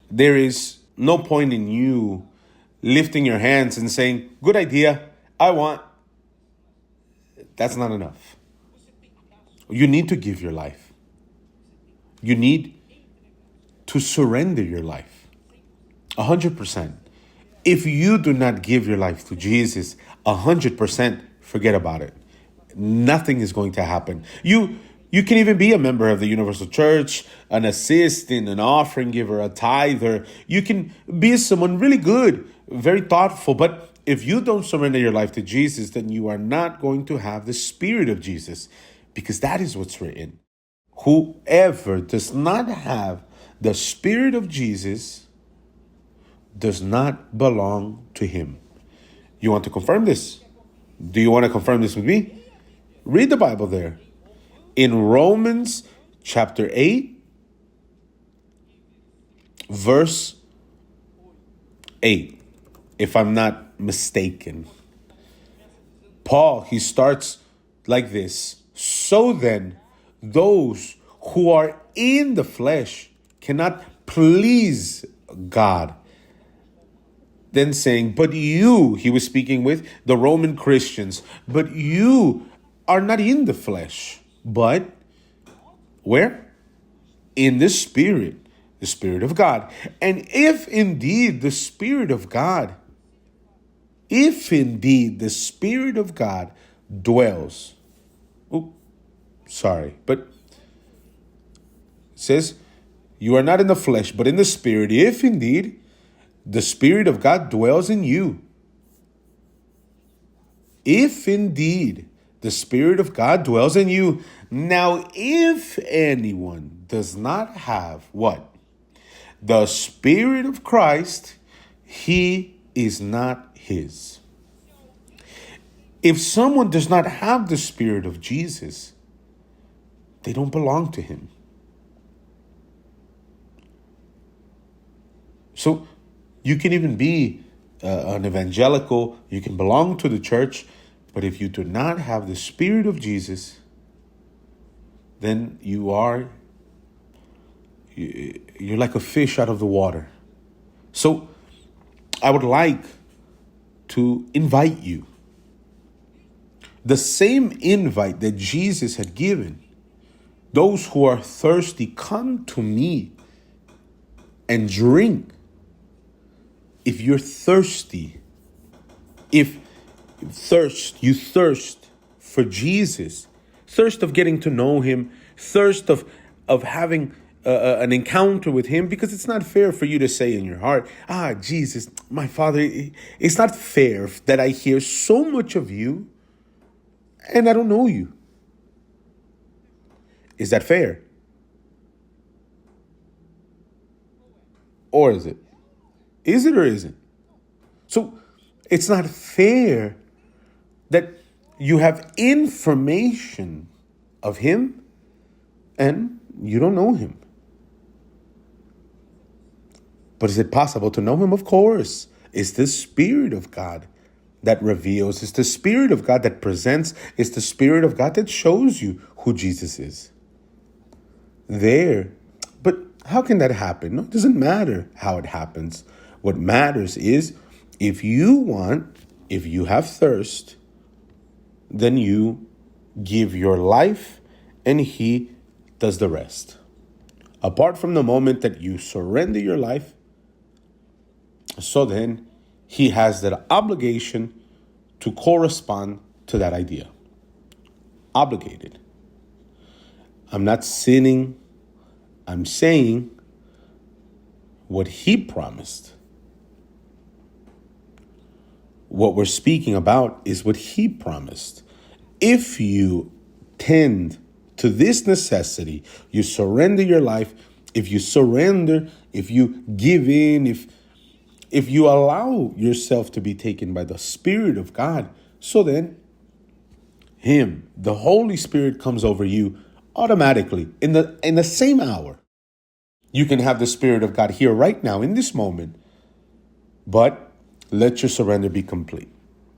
there is no point in you lifting your hands and saying, good idea, I want. That's not enough. You need to give your life. You need to surrender your life 100%. If you do not give your life to Jesus 100%, forget about it. Nothing is going to happen. You can even be a member of the Universal Church, an assistant, an offering giver, a tither. You can be someone really good, very thoughtful. But if you don't surrender your life to Jesus, then you are not going to have the Spirit of Jesus, because that is what's written. Whoever does not have the Spirit of Jesus does not belong to him. You want to confirm this? Do you want to confirm this with me? Read the Bible there. In Romans chapter 8, verse 8, if I'm not mistaken. Paul, he starts like this. So then, those who are in the flesh cannot please God. Then saying, but you, he was speaking with the Roman Christians, but you are not in the flesh, but where? In the Spirit of God. And if indeed the Spirit of God dwells, but it says, you are not in the flesh, but in the Spirit, if indeed the Spirit of God dwells in you. If indeed the Spirit of God dwells in you. Now, if anyone does not have what? The Spirit of Christ, he is not his. If someone does not have the Spirit of Jesus, they don't belong to him. So you can even be an evangelical, you can belong to the church, but if you do not have the Spirit of Jesus, then you're like a fish out of the water. So I would like to invite you. The same invite that Jesus had given. Those who are thirsty, come to me and drink. If you're thirsty, you thirst for Jesus, thirst of getting to know him, thirst of having an encounter with him, because it's not fair for you to say in your heart, Jesus, my Father, it's not fair that I hear so much of you and I don't know you. Is that fair? Or is it? Is it or isn't? So it's not fair that you have information of him and you don't know him. But is it possible to know him? Of course. It's the Spirit of God that reveals. It's the Spirit of God that presents. It's the Spirit of God that shows you who Jesus is. There. But how can that happen? No, it doesn't matter how it happens. What matters is if you have thirst, then you give your life and he does the rest. Apart from the moment that you surrender your life, so then he has that obligation to correspond to that idea. Obligated. I'm not sinning. I'm saying what he promised. What we're speaking about is what he promised. If you tend to this necessity, you surrender your life, if you give in, if you allow yourself to be taken by the Spirit of God, so then him, the Holy Spirit, comes over you automatically in the same hour. You can have the Spirit of God here right now in this moment, but let your surrender be complete.